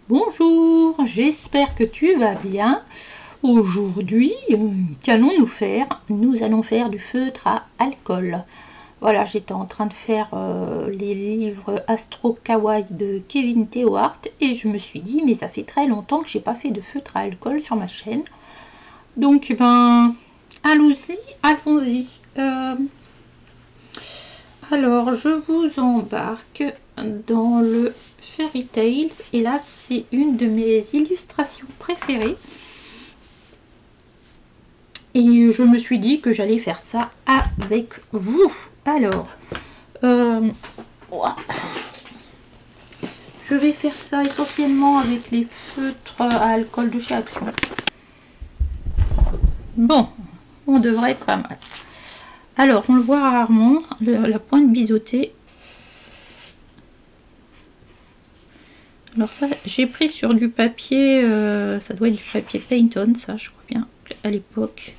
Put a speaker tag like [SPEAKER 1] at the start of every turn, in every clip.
[SPEAKER 1] Bonjour, j'espère que tu vas bien. Aujourd'hui, nous allons faire du feutre à alcool. Voilà, j'étais en train de faire les livres Astro Kawaii de Kevin Theohart et je me suis dit, mais ça fait très longtemps que j'ai pas fait de feutre à alcool sur ma chaîne. Donc, allons-y. Alors, je vous embarque dans le Fairy Tales et là, c'est une de mes illustrations préférées. Et je me suis dit que j'allais faire ça avec vous. Alors, je vais faire ça essentiellement avec les feutres à alcool de chez Action. Bon, on devrait être pas mal. Alors, on le voit rarement, la pointe biseautée. Alors ça, j'ai pris sur du papier, ça doit être du papier Paint-On, ça, je crois bien, à l'époque.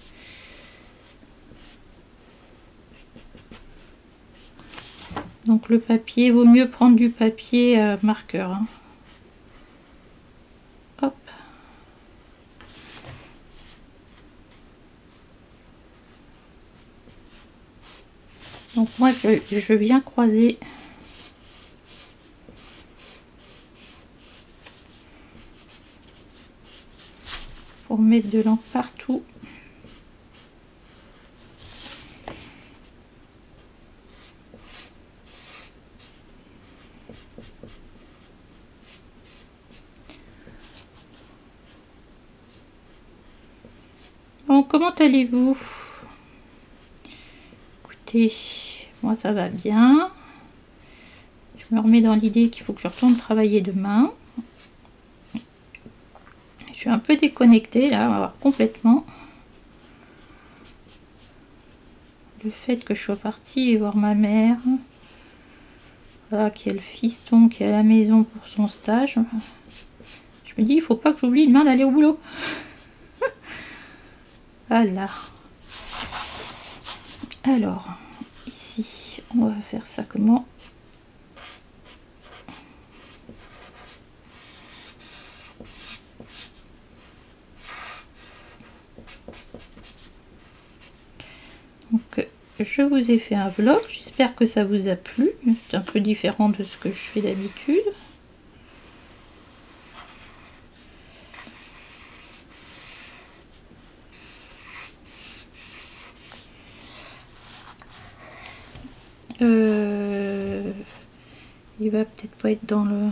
[SPEAKER 1] Donc le papier, vaut mieux prendre du papier marqueur. Hein. Hop. Donc moi, je viens croiser. Pour mettre de l'encre partout. Bon, comment allez-vous? Écoutez, moi ça va bien. Je me remets dans l'idée qu'il faut que je retourne travailler demain. Je suis un peu déconnectée là, on va voir complètement. Le fait que je sois partie voir ma mère, voilà, qui a le fiston qui est à la maison pour son stage. Je me dis, il faut pas que j'oublie demain d'aller au boulot. Voilà. Alors, ici, on va faire ça comment? Donc, je vous ai fait un vlog. J'espère que ça vous a plu. C'est un peu différent de ce que je fais d'habitude. Il va peut-être pas être dans le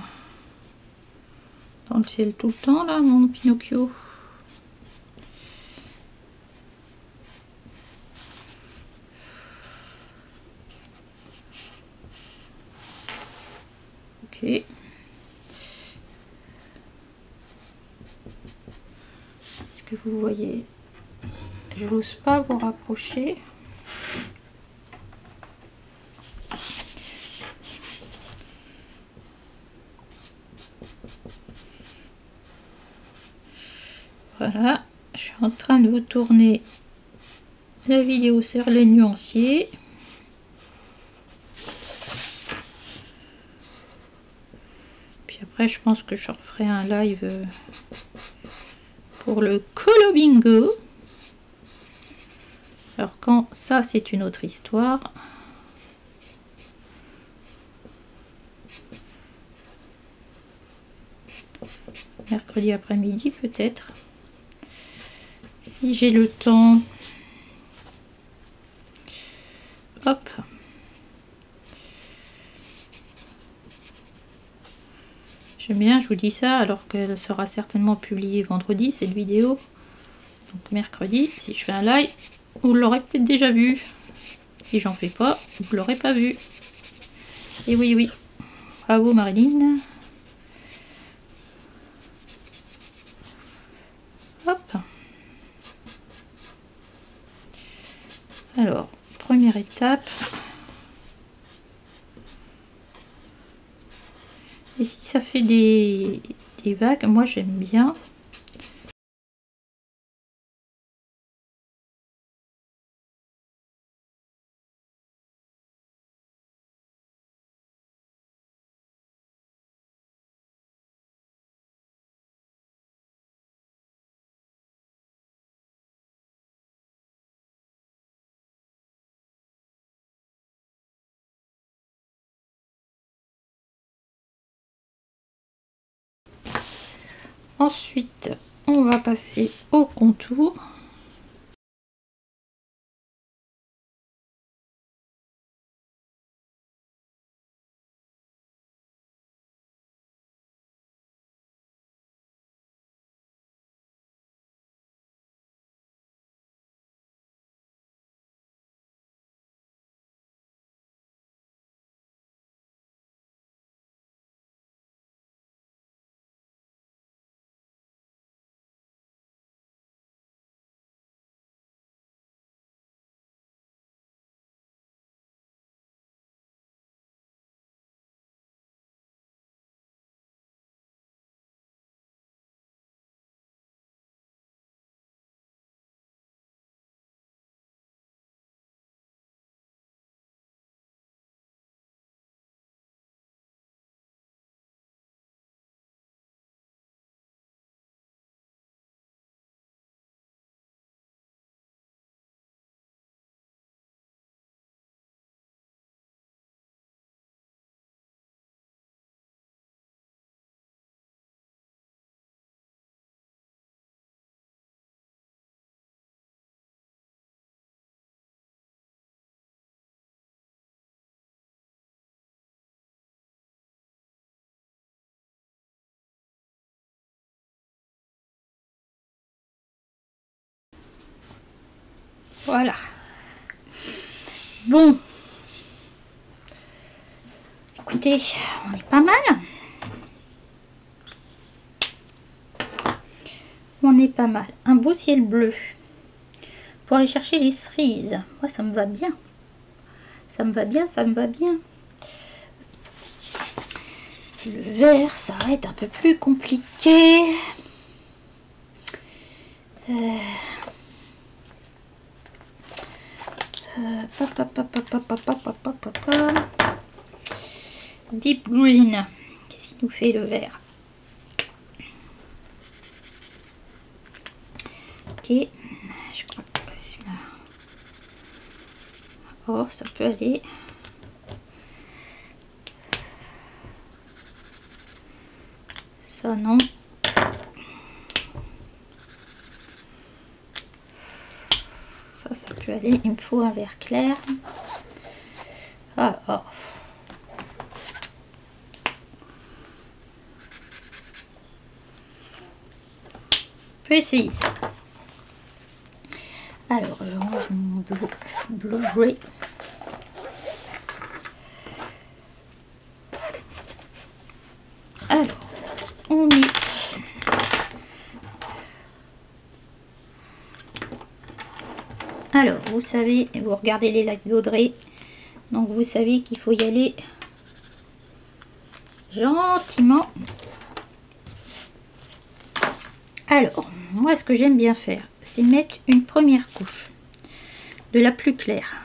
[SPEAKER 1] ciel tout le temps là, mon Pinocchio. Ok. Est-ce que vous voyez? Je n'ose pas vous rapprocher. Voilà, je suis en train de vous tourner la vidéo sur les nuanciers. Puis après, je pense que je referai un live pour le Colo Bingo. Alors quand ça, c'est une autre histoire. Mercredi après-midi peut-être. Si j'ai le temps. Hop. J'aime bien, je vous dis ça, alors qu'elle sera certainement publiée vendredi, cette vidéo. Donc mercredi, si je fais un live, vous l'aurez peut-être déjà vu. Si j'en fais pas, vous l'aurez pas vu. Et oui, oui. Bravo Marilyn. Hop. Alors, première étape. Et si ça fait des vagues, moi j'aime bien Ensuite, on va passer au contour. Voilà. Bon. Écoutez, on est pas mal. On est pas mal. Un beau ciel bleu. Pour aller chercher les cerises. Moi, ça me va bien. Ça me va bien, ça me va bien. Le vert, ça va être un peu plus compliqué. Deep green. Qu'est-ce qu'il nous fait le vert? Ok. Je crois que celui-là. Oh, ça peut aller. Ça, non. Ça peut aller. Il me faut un vert clair. Ah, oh. On peut essayer ça. Alors, je range mon bleu gray. Alors, on met alors, vous savez, vous regardez les lacs d'Audrey, donc vous savez qu'il faut y aller gentiment. Alors, moi, ce que j'aime bien faire, c'est mettre une première couche de la plus claire.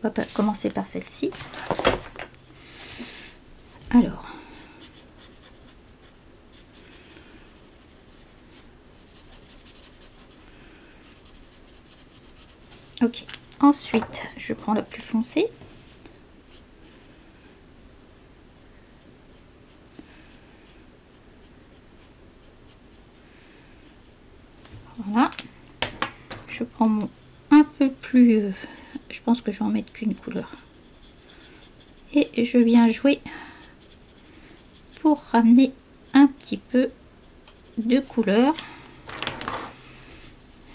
[SPEAKER 1] On va commencer par celle-ci. Alors, ok. Ensuite, je prends la plus foncée. Voilà. Je prends mon un peu plus... je pense que je vais en mettre qu'une couleur. Et je viens jouer pour ramener un petit peu de couleur.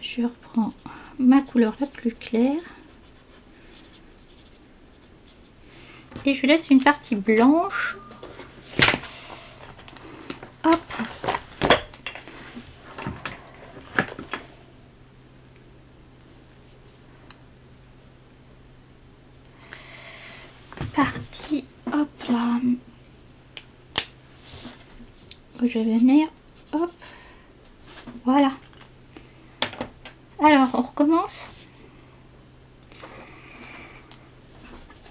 [SPEAKER 1] Je reprends ma couleur la plus claire. Et je laisse une partie blanche. Hop. Partie, hop là. Je vais venir, hop. Voilà. Alors, on recommence.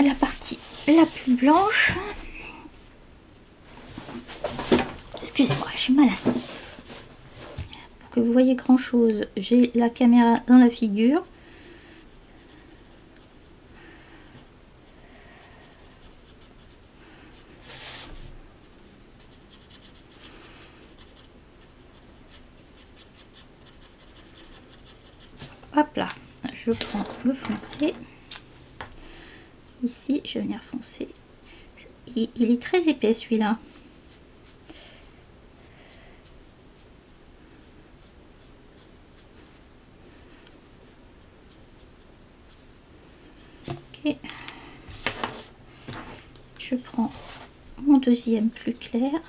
[SPEAKER 1] La partie la plus blanche. Excusez-moi, je suis mal à ce temps. Pour que vous voyez grand chose, j'ai la caméra dans la figure. hop là, je prends le foncé. Ici, je vais venir foncer. Il est très épais celui-là. Ok. Je prends mon deuxième plus clair.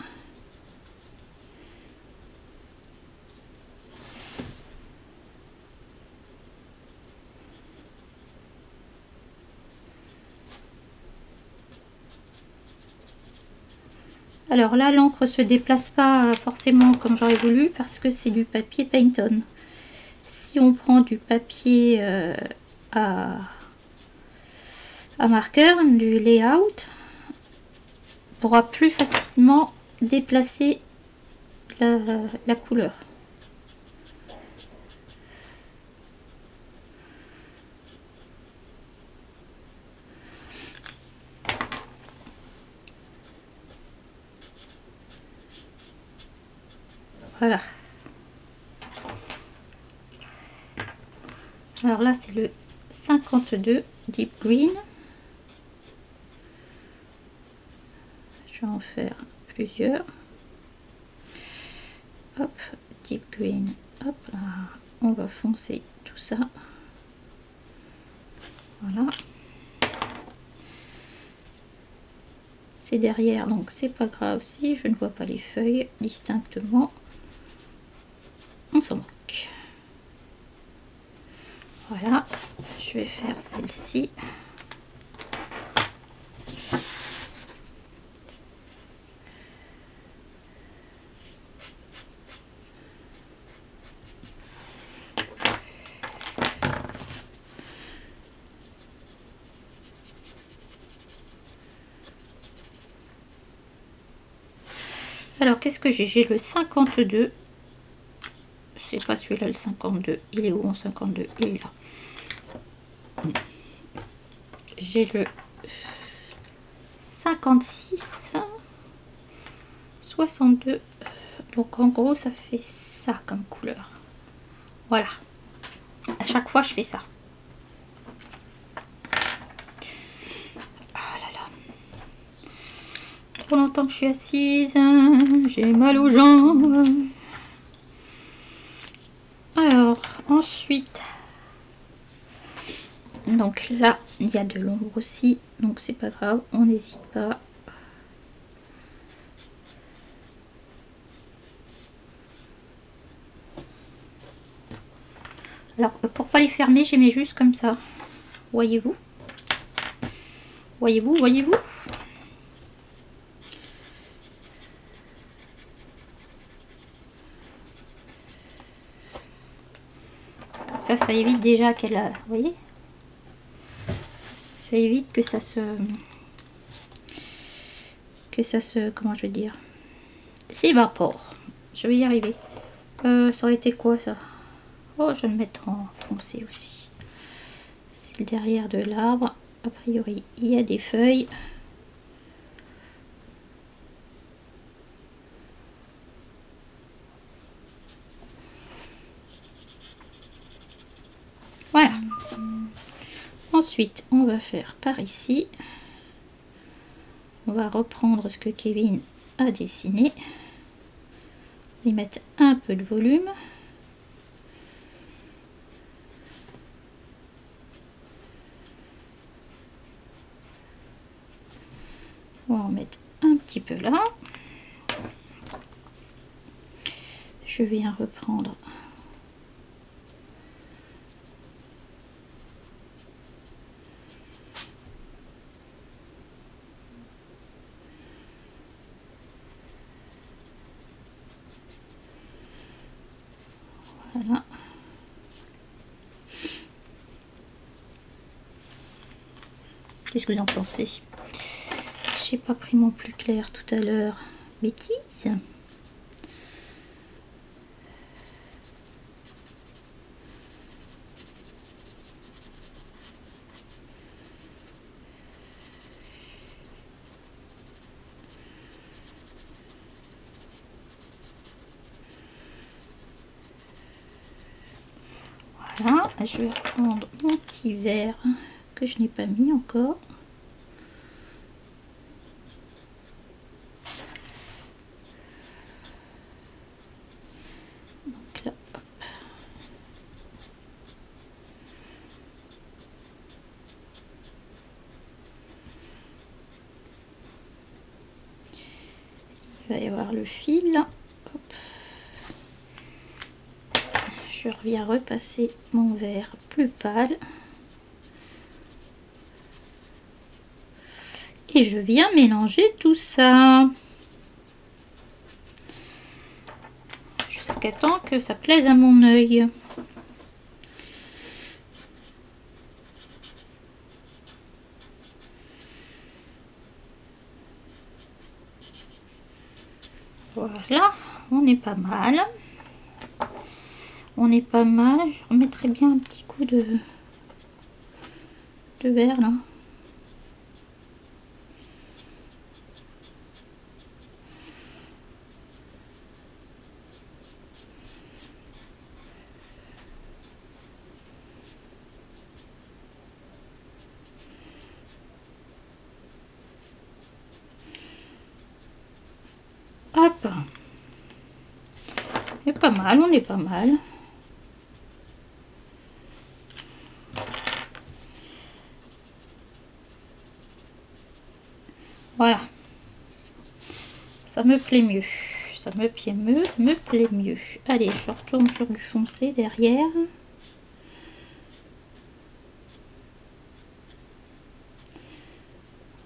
[SPEAKER 1] Alors là, l'encre se déplace pas forcément comme j'aurais voulu parce que c'est du papier Paint-On. Si on prend du papier à marqueur, du layout, on pourra plus facilement déplacer la couleur. Voilà. Alors là, c'est le 52 Deep Green. Je vais en faire plusieurs. Hop, Deep Green. Hop là. On va foncer tout ça. Voilà. C'est derrière, donc c'est pas grave si je ne vois pas les feuilles distinctement. On s'en moque. Voilà, je vais faire celle-ci. Alors, qu'est-ce que j'ai? J'ai le 52. C'est pas celui-là, le 52. Il est où en 52? Il est là. J'ai le 56. 62. Donc, en gros, ça fait ça comme couleur. Voilà. À chaque fois, je fais ça. Trop longtemps que je suis assise, j'ai mal aux jambes. Alors, ensuite, donc là, il y a de l'ombre aussi, donc c'est pas grave, on n'hésite pas. Alors, pour pas les fermer, j'ai mis juste comme ça. Voyez-vous? Voyez-vous? Voyez-vous? Ça évite déjà qu'elle... Vous voyez? Ça évite que ça se... Comment je vais dire? S'évapore. Je vais y arriver. Ça aurait été quoi, ça? Oh, je vais le mettre en foncé aussi. C'est le derrière de l'arbre. A priori, il y a des feuilles. Voilà. Ensuite, on va faire par ici. On va reprendre ce que Kevin a dessiné. Y mettre un peu de volume. On va en mettre un petit peu là. Je viens reprendre voilà. Qu'est-ce que vous en pensez? J'ai pas pris mon plus clair tout à l'heure. Bêtise. Voilà, je vais reprendre mon petit verre que je n'ai pas mis encore. Donc là, hop. Il va y avoir le fil. Hop. Je reviens repasser mon verre plus pâle. Et je viens mélanger tout ça. Jusqu'à temps que ça plaise à mon œil. Voilà, on est pas mal. On est pas mal. Je remettrai bien un petit coup de verre là. Hop. On est pas mal, on est pas mal. Voilà. Ça me plaît mieux. Ça me plaît mieux, ça me plaît mieux. Allez, je retourne sur du foncé derrière.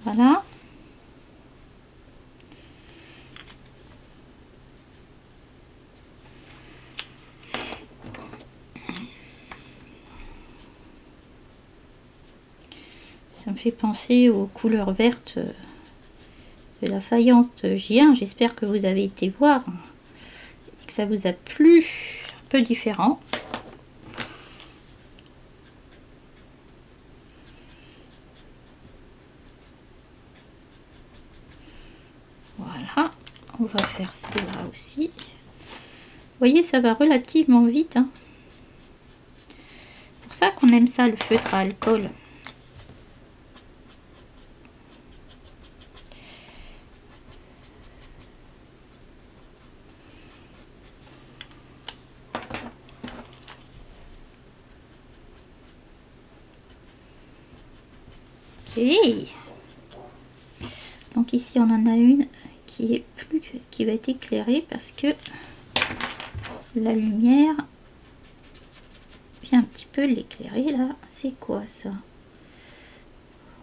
[SPEAKER 1] Voilà. Ça me fait penser aux couleurs vertes de la faïence J1. J'espère que vous avez été voir et que ça vous a plu. Un peu différent. Voilà. On va faire celle-là aussi. Vous voyez, ça va relativement vite. Hein. C'est pour ça qu'on aime ça, le feutre à alcool. Okay. Donc ici on en a une qui va être éclairée parce que la lumière vient un petit peu l'éclairer là. C'est quoi ça?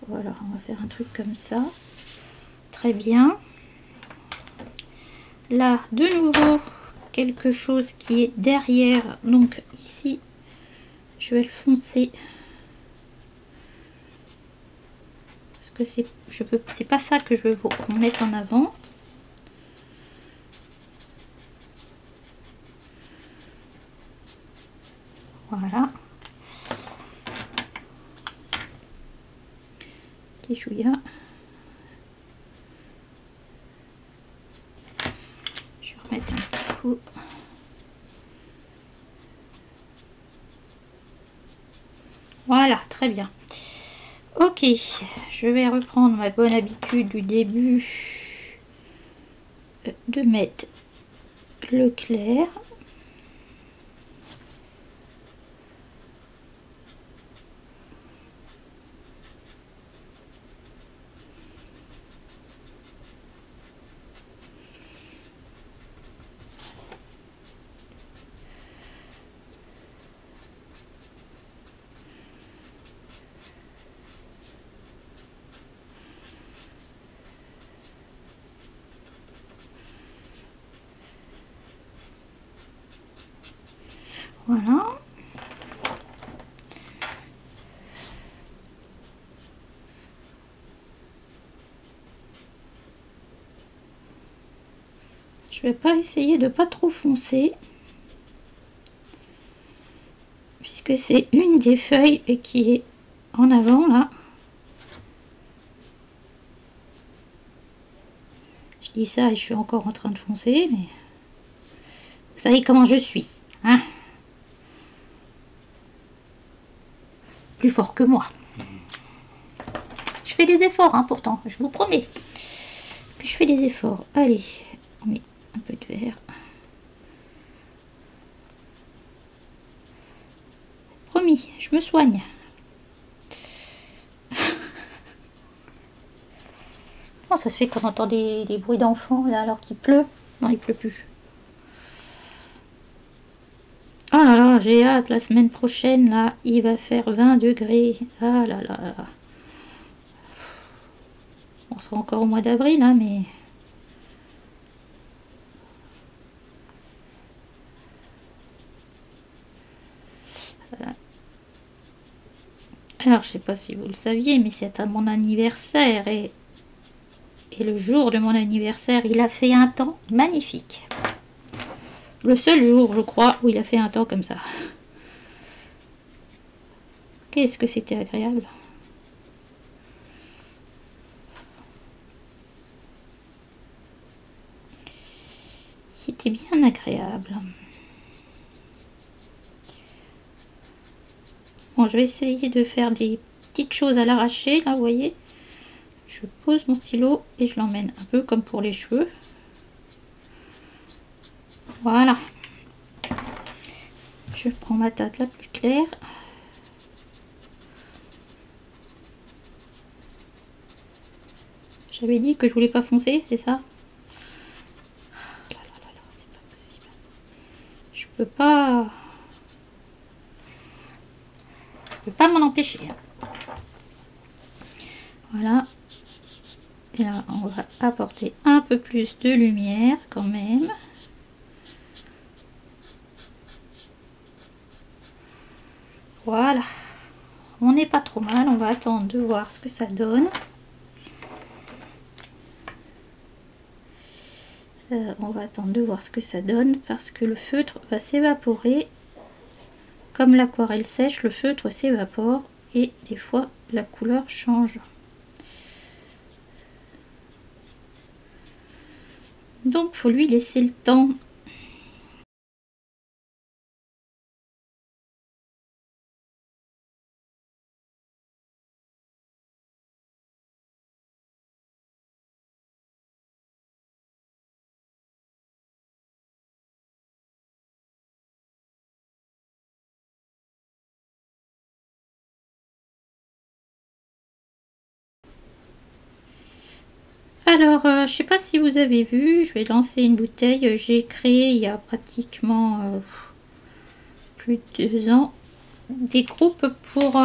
[SPEAKER 1] Voilà, on va faire un truc comme ça. Très bien. Là de nouveau quelque chose qui est derrière. Donc ici je vais le foncer. Que c'est pas ça que je veux qu'on mette en avant. Voilà. Petit chouïa. Je vais remettre un petit coup. Voilà, très bien. Ok, je vais reprendre ma bonne habitude du début de mettre le clair. Voilà. Je vais pas essayer de pas trop foncer. Puisque c'est une des feuilles qui est en avant là. Je dis ça et je suis encore en train de foncer, mais vous savez comment je suis, hein? plus fort que moi. Je fais des efforts, hein, pourtant, je vous promets. Puis je fais des efforts. Allez, on met un peu de verre. Promis, je me soigne. Comment ça se fait qu'on entend des bruits d'enfants là alors qu'il pleut? Non, il pleut plus. Oh là là, j'ai hâte, la semaine prochaine, là, il va faire 20 degrés. Ah là là là. On sera encore au mois d'avril, hein, mais... Voilà. Alors, je sais pas si vous le saviez, mais c'est à mon anniversaire. Et le jour de mon anniversaire, il a fait un temps magnifique. Le seul jour, je crois, où il a fait un temps comme ça. Qu'est-ce que c'était agréable. C'était bien agréable. Bon, je vais essayer de faire des petites choses à l'arraché, là, vous voyez. Je pose mon stylo et je l'emmène un peu comme pour les cheveux. Voilà. Je prends ma teinte la plus claire. J'avais dit que je voulais pas foncer, c'est ça? C'est pas possible. Je peux pas m'en empêcher. Voilà. Et là, on va apporter un peu plus de lumière quand même. Voilà. On n'est pas trop mal. On va attendre de voir ce que ça donne. On va attendre de voir ce que ça donne parce que le feutre va s'évaporer. Comme l'aquarelle sèche, le feutre s'évapore et des fois la couleur change. Donc faut lui laisser le temps. Alors, je sais pas si vous avez vu, je vais lancer une bouteille. J'ai créé il y a pratiquement plus de 2 ans des groupes pour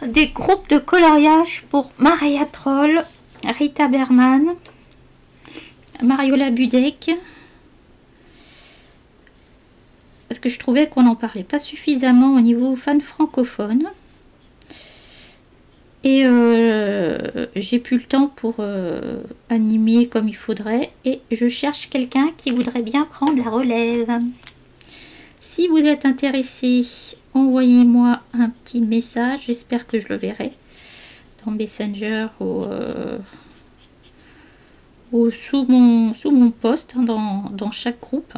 [SPEAKER 1] des groupes de coloriage pour Maria Troll, Rita Berman, Mariola Budek, parce que je trouvais qu'on n'en parlait pas suffisamment au niveau fan francophone. Et j'ai plus le temps pour animer comme il faudrait. Et je cherche quelqu'un qui voudrait bien prendre la relève. Si vous êtes intéressé, envoyez-moi un petit message. J'espère que je le verrai dans Messenger ou sous mon post, hein, dans chaque groupe.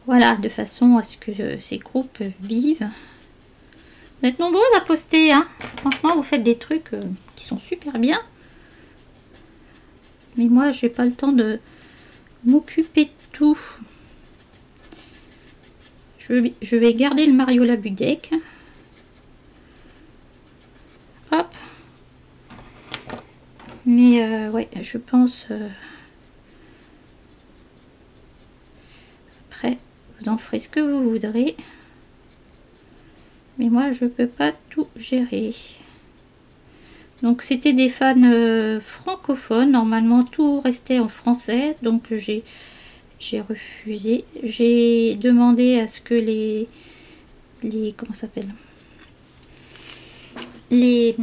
[SPEAKER 1] Voilà, de façon à ce que ces groupes vivent. Vous êtes nombreux à poster, hein. Franchement, vous faites des trucs qui sont super bien. Mais moi, j'ai pas le temps de m'occuper de tout. Je vais garder le Mariola Budek. Hop. Mais ouais, je pense... après, vous en ferez ce que vous voudrez. Mais moi, je peux pas tout gérer. Donc, c'était des fans francophones. Normalement, tout restait en français. Donc, j'ai refusé. J'ai demandé à ce que les comment ça s'appelle, les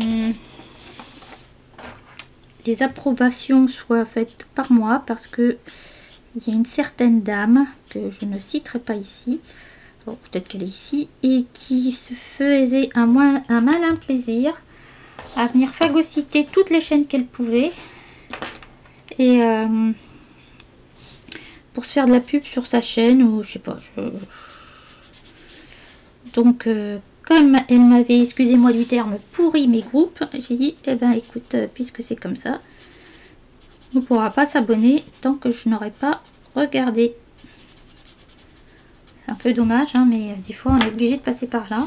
[SPEAKER 1] approbations soient faites par moi, parce que il y a une certaine dame que je ne citerai pas ici, peut-être qu'elle est ici, et qui se faisait un malin plaisir à venir phagocyter toutes les chaînes qu'elle pouvait, et pour se faire de la pub sur sa chaîne, ou je sais pas, Donc comme elle m'avait, excusez-moi du terme, pourri mes groupes, j'ai dit, eh ben écoute, puisque c'est comme ça, on ne pourra pas s'abonner tant que je n'aurai pas regardé. C'est un peu dommage, hein, mais des fois on est obligé de passer par là.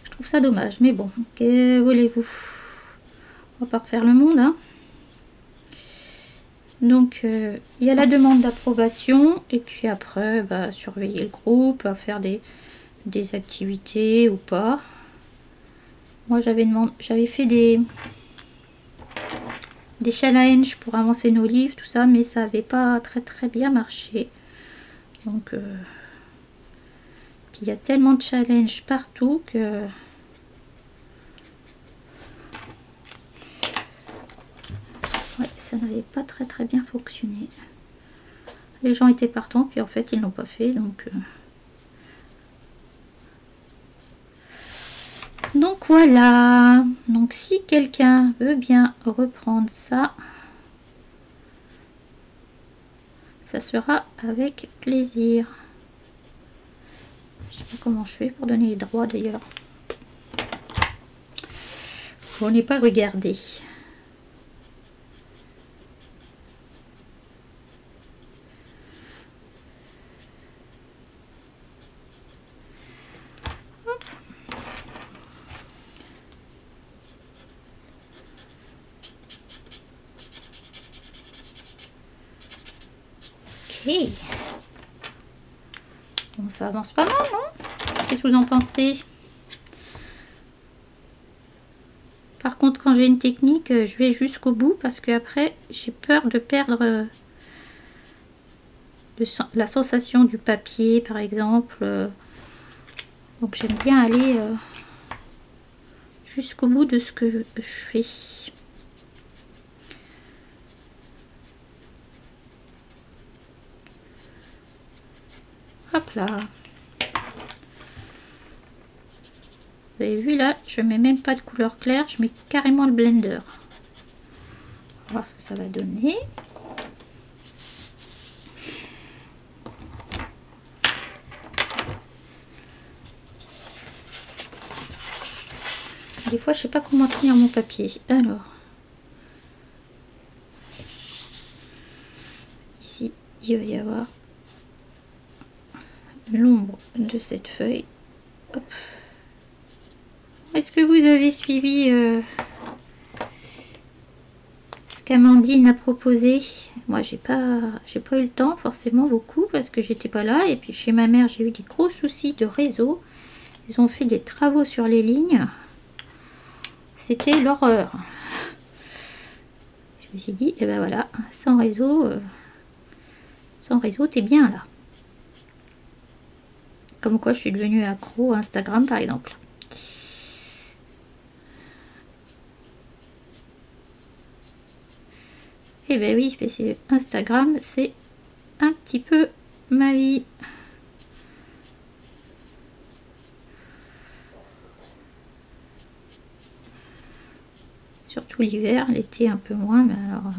[SPEAKER 1] Je trouve ça dommage, mais bon, que voulez-vous? On va pas refaire le monde, hein. Donc il y a la demande d'approbation et puis après bah, surveiller le groupe, faire des activités ou pas. Moi j'avais fait des challenges pour avancer nos livres, tout ça, mais ça n'avait pas très bien marché. Donc puis il y a tellement de challenges partout que ouais, ça n'avait pas très bien fonctionné. Les gens étaient partants, puis en fait ils l'ont pas fait, donc voilà. Donc si quelqu'un veut bien reprendre ça, ça sera avec plaisir. Je sais pas comment je fais pour donner les droits d'ailleurs. On n'est pas regardé. Ok. Bon, ça avance pas mal, non? Qu'est-ce que vous en pensez? Par contre, quand j'ai une technique, je vais jusqu'au bout parce que après, j'ai peur de perdre la sensation du papier, par exemple. Donc, j'aime bien aller jusqu'au bout de ce que je fais. Hop là. Vous avez vu là, je mets même pas de couleur claire, je mets carrément le blender. On va voir ce que ça va donner. Des fois, je sais pas comment tenir mon papier. Alors, ici, il va y avoir l'ombre de cette feuille. Est-ce que vous avez suivi ce qu'Amandine a proposé? Moi, j'ai pas eu le temps forcément beaucoup parce que j'étais pas là. Et puis chez ma mère, j'ai eu des gros soucis de réseau. Ils ont fait des travaux sur les lignes. C'était l'horreur. Je me suis dit, et ben voilà, sans réseau, t'es bien là. Comme quoi, je suis devenue accro à Instagram, par exemple. Et ben oui, Instagram, c'est un petit peu ma vie. Surtout l'hiver, l'été un peu moins, mais alors...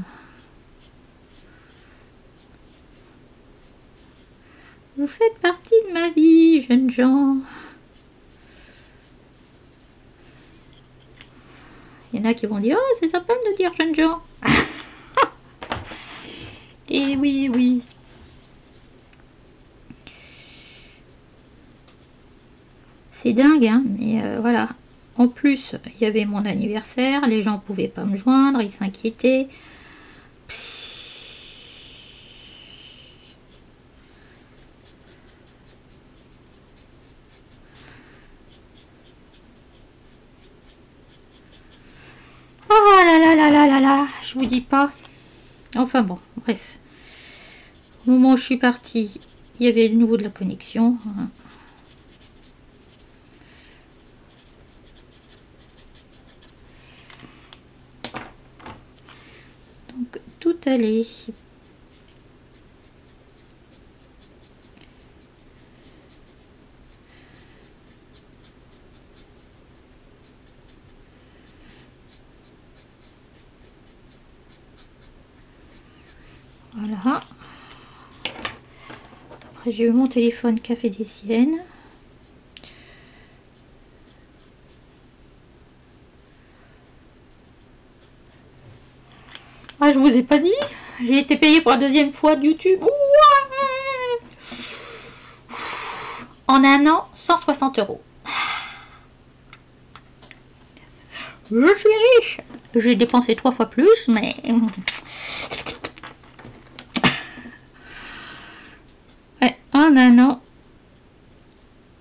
[SPEAKER 1] Vous faites partie de ma vie, jeunes gens. Il y en a qui vont dire, oh, c'est sympa de dire jeunes gens. Et oui, oui. C'est dingue, hein, mais voilà. En plus, il y avait mon anniversaire, les gens pouvaient pas me joindre, ils s'inquiétaient. Oh là là là là là là, je vous dis pas. Enfin bon, bref. Au moment où je suis partie, il y avait de nouveau de la connexion. Donc tout allait. Voilà. j'ai eu mon téléphone qui a fait des siennes. Ah, je vous ai pas dit, j'ai été payée pour la deuxième fois de YouTube. Ouais, en un an, 160 €. Je suis riche. J'ai dépensé 3 fois plus, mais... Ouais, en un an,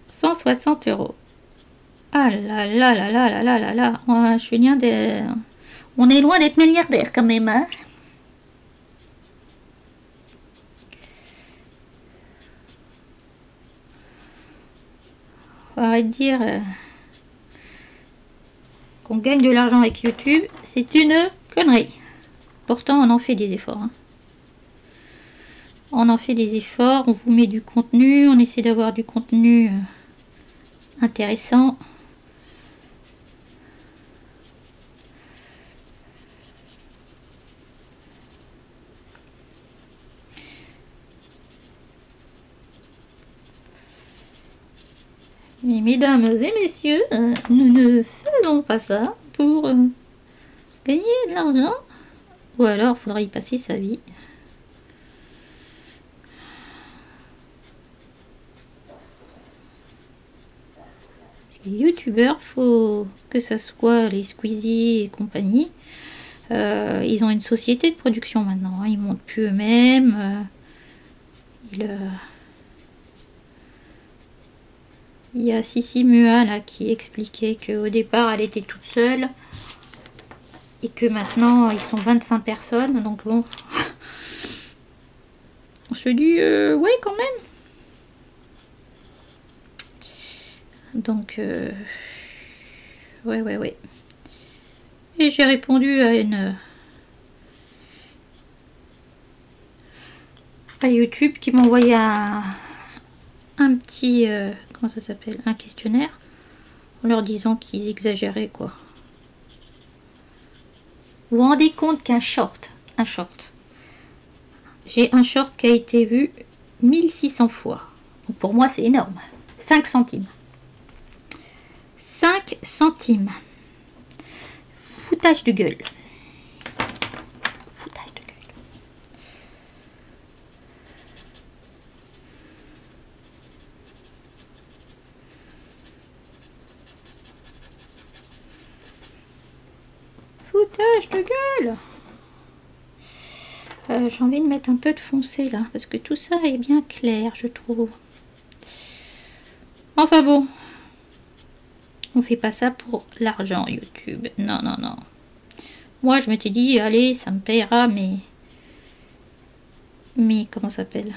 [SPEAKER 1] 160 €. Ah là là là là là là là là. Ouais, je suis bien des... On est loin d'être milliardaire quand même, hein. On va dire qu'on gagne de l'argent avec YouTube, c'est une connerie. Pourtant, on en fait des efforts. Hein. On en fait des efforts, on vous met du contenu, on essaie d'avoir du contenu intéressant. Mais mesdames et messieurs, nous ne faisons pas ça pour gagner de l'argent. Ou alors, il faudra y passer sa vie. Parce que les youtubeurs, faut que ça soit les Squeezie et compagnie. Ils ont une société de production maintenant. Hein. Ils montent plus eux-mêmes. Il y a Sissi Mua là qui expliquait qu'au départ elle était toute seule et que maintenant ils sont 25 personnes, donc bon, on se dit ouais quand même. Donc ouais. Et j'ai répondu à YouTube qui m'a envoyé un petit comment ça s'appelle, un questionnaire en leur disant qu'ils exagéraient quoi. Vous vous rendez compte qu'un short, j'ai un short qui a été vu 1600 fois. Donc pour moi c'est énorme. 5 centimes. 5 centimes. Foutage de gueule. Foutage de gueule. Foutage de gueule. J'ai envie de mettre un peu de foncé là, parce que tout ça est bien clair, je trouve. Enfin bon, on fait pas ça pour l'argent YouTube. Non. Moi je m'étais dit, allez, ça me payera, mais comment ça s'appelle?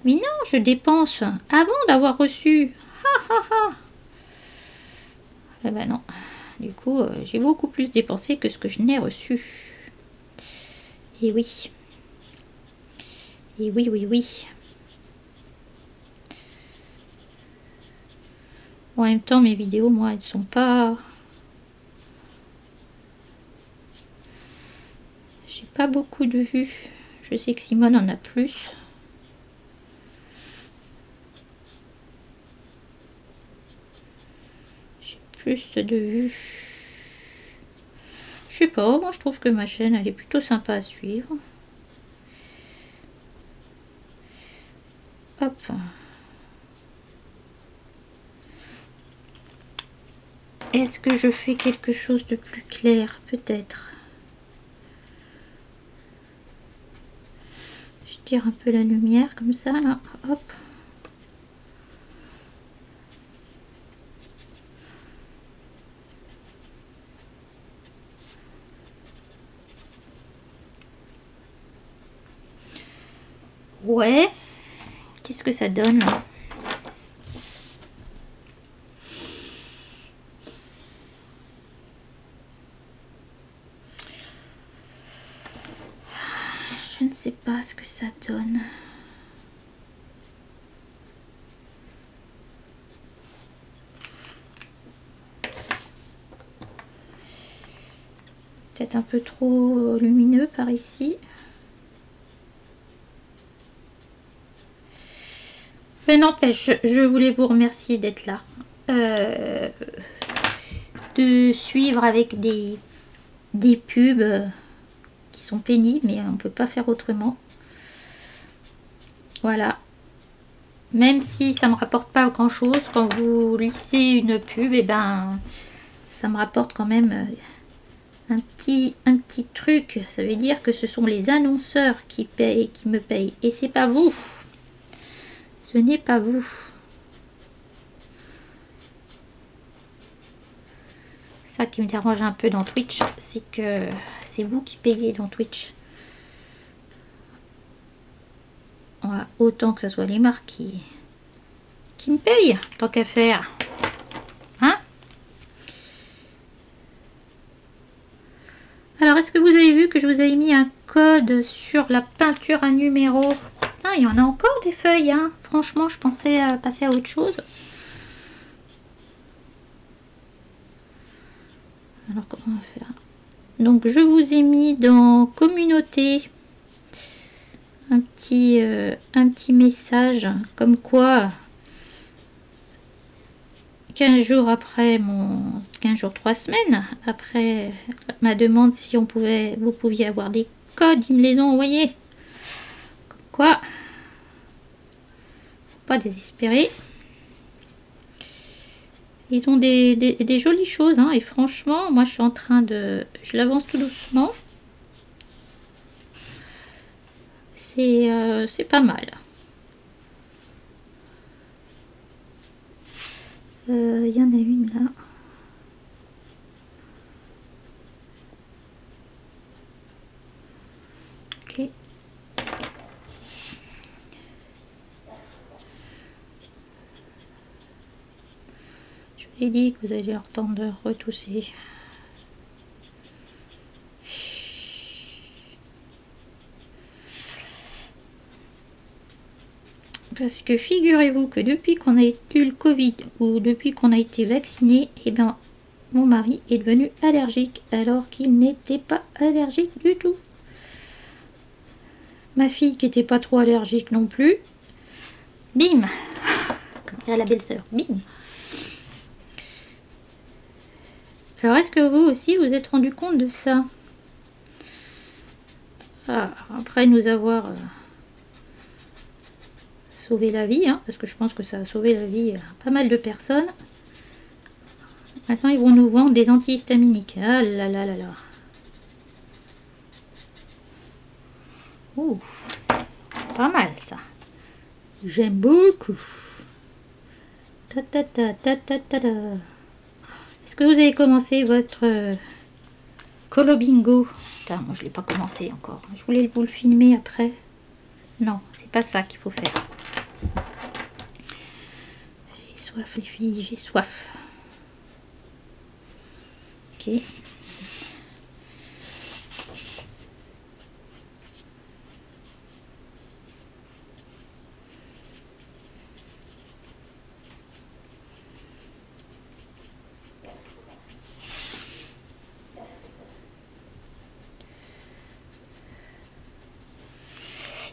[SPEAKER 1] Mais non, je dépense avant d'avoir reçu. Eh ben non. Du coup, j'ai beaucoup plus dépensé que ce que je n'ai reçu. Et oui. Et oui. En même temps, mes vidéos, moi, elles sont pas... J'ai pas beaucoup de vues. Je sais que Simone en a plus. J'ai plus de vues. Je sais pas, moi je trouve que ma chaîne, elle est plutôt sympa à suivre. Hop. Est-ce que je fais quelque chose de plus clair? Peut-être. Je tire un peu la lumière comme ça, là. Hop. Ouais. Qu'est-ce que ça donne? Je ne sais pas ce que ça donne. Peut-être un peu trop lumineux par ici. Mais n'empêche, je voulais vous remercier d'être là. De suivre avec des pubs qui sont pénibles, mais on ne peut pas faire autrement. Voilà. Même si ça me rapporte pas grand chose, quand vous lisez une pub, et ben ça me rapporte quand même un petit truc. Ça veut dire que ce sont les annonceurs qui me payent. Et c'est pas vous. Ce n'est pas vous. Ça qui me dérange un peu dans Twitch, c'est que c'est vous qui payez dans Twitch. Voilà, autant que ce soit les marques qui me payent, tant qu'à faire. Hein? Alors, est-ce que vous avez vu que je vous avais mis un code sur la peinture à numéro? Putain, il y en a encore des feuilles, hein. Franchement, je pensais passer à autre chose. Alors, comment on va faire? Donc, je vous ai mis dans communauté un petit message comme quoi 15 jours après 15 jours 3 semaines après ma demande si vous pouviez avoir des codes, ils me les ont envoyés. Comme quoi, faut pas désespérer. Ils ont des jolies choses, hein, et franchement, moi je suis en train de... Je l'avance tout doucement. C'est pas mal. Il y en a une là. Ok. Je vous ai dit que vous allez leur temps de retousser. Parce que figurez-vous que depuis qu'on a eu le Covid ou depuis qu'on a été vacciné, eh ben, mon mari est devenu allergique alors qu'il n'était pas allergique du tout. Ma fille qui n'était pas trop allergique non plus. Bim! Comme dirait la belle-sœur. Bim! Alors est-ce que vous aussi vous êtes rendu compte de ça? Après nous avoir... sauver la vie, hein, parce que je pense que ça a sauvé la vie à pas mal de personnes. Maintenant, ils vont nous vendre des antihistaminiques. Ah là là là là. Ouf, pas mal ça. J'aime beaucoup. Ta ta ta ta ta ta ta. Est-ce que vous avez commencé votre Colo Bingo? Putain, moi je l'ai pas commencé encore. Je voulais vous le filmer après. Non, c'est pas ça qu'il faut faire. J'ai soif les filles, j'ai soif. Ok.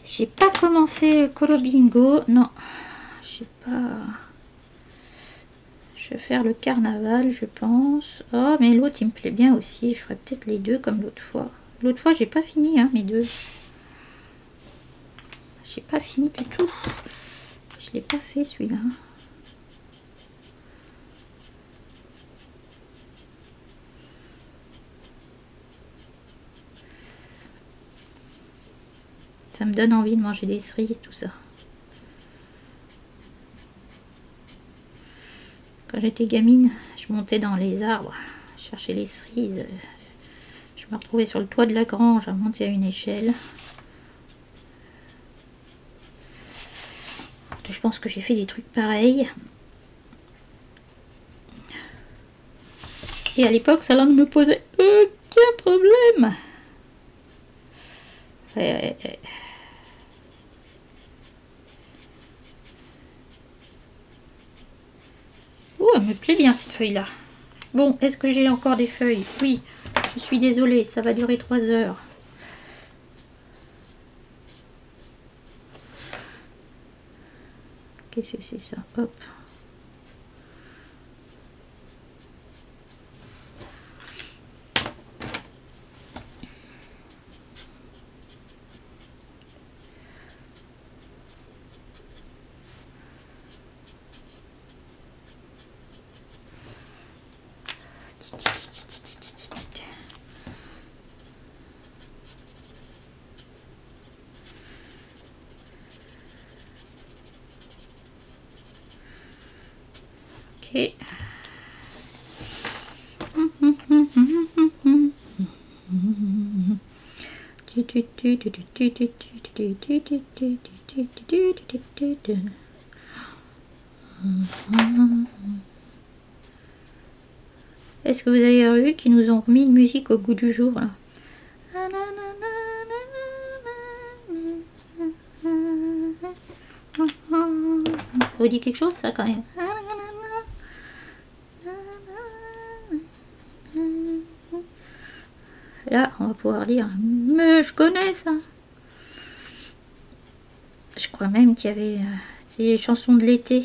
[SPEAKER 1] J'ai pas commencé le Colo Bingo, non. Je sais pas. Je vais faire le carnaval, je pense. Oh, mais l'autre, il me plaît bien aussi. Je ferai peut-être les deux comme l'autre fois. L'autre fois, j'ai pas fini, hein, mes deux. J'ai pas fini du tout. Je l'ai pas fait, celui-là. Ça me donne envie de manger des cerises, tout ça. Quand j'étais gamine, je montais dans les arbres, chercher les cerises. Je me retrouvais sur le toit de la grange à monter à une échelle. Je pense que j'ai fait des trucs pareils. Et à l'époque, ça ne me posait aucun problème. Oh, elle me plaît bien cette feuille-là. Bon, est-ce que j'ai encore des feuilles? Oui, je suis désolée, ça va durer 3 heures. Qu'est-ce que c'est ça? Hop. Ok. Est-ce que vous avez vu qu'ils nous ont remis une musique au goût du jour là? Ça vous dit quelque chose ça quand même? Là, on va pouvoir dire, mais je connais ça. Je crois même qu'il y avait des chansons de l'été.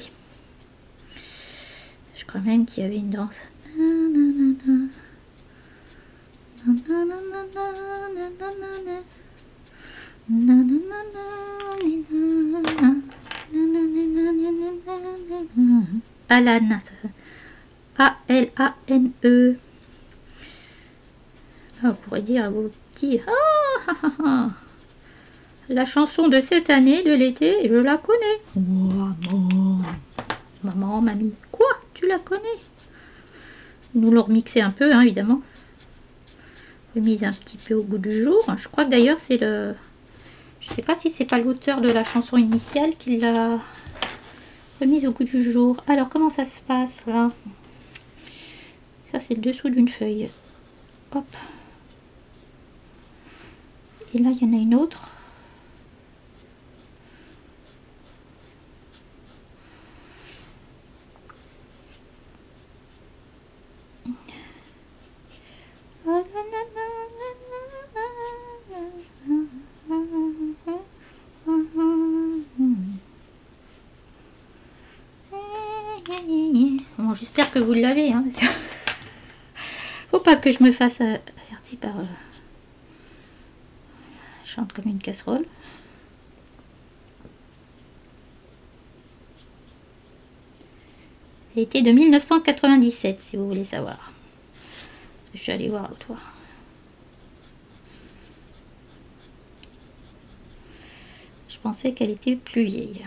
[SPEAKER 1] Je crois même qu'il y avait une danse. Alan, A-L-A-N-E. On pourrait dire à vos petits, la chanson de cette année, de l'été, je la connais. Wow, maman, mamie, quoi? Tu la connais? Nous l'ont remixé un peu, hein, évidemment. Remise un petit peu au goût du jour. Je crois que d'ailleurs c'est le... Je sais pas si c'est pas l'auteur de la chanson initiale qui l'a remise au goût du jour. Alors comment ça se passe là? Ça c'est le dessous d'une feuille. Hop. Et là il y en a une autre. Bon, j'espère que vous l'avez, hein, parce que faut pas que je me fasse avertir par... Je chante comme une casserole. L'été de 1997, si vous voulez savoir. Je suis allée voir l'autre fois. Je pensais qu'elle était plus vieille.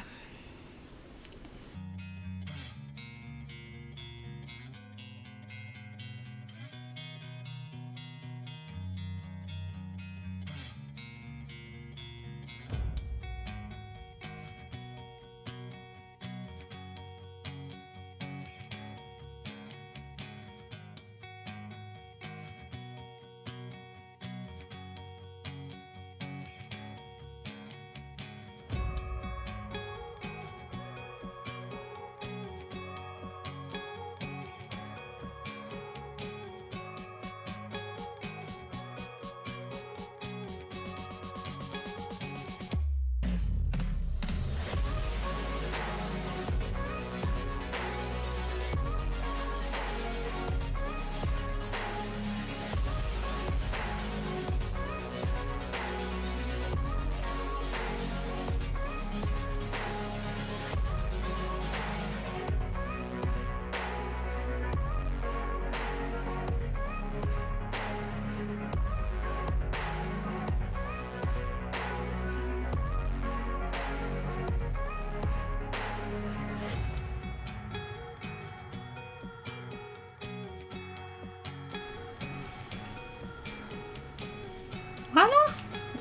[SPEAKER 1] Voilà.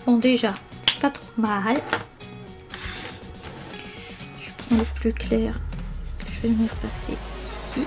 [SPEAKER 1] Bon, déjà, c'est pas trop mal. Je prends le plus clair. Je vais me passer ici.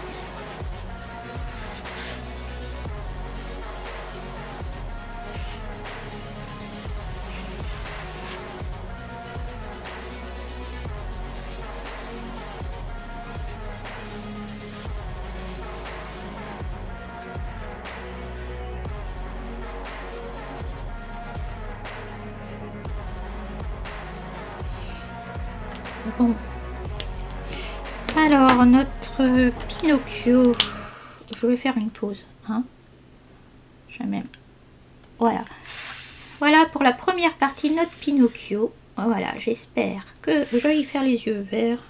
[SPEAKER 1] Bon, Alors, notre Pinocchio, je vais faire une pause. Hein. Voilà. Voilà pour la première partie de notre Pinocchio. Voilà, j'espère que je vais y faire les yeux verts.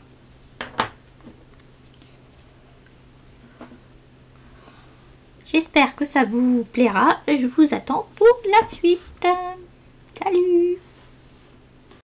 [SPEAKER 1] J'espère que ça vous plaira. Je vous attends pour la suite. Salut!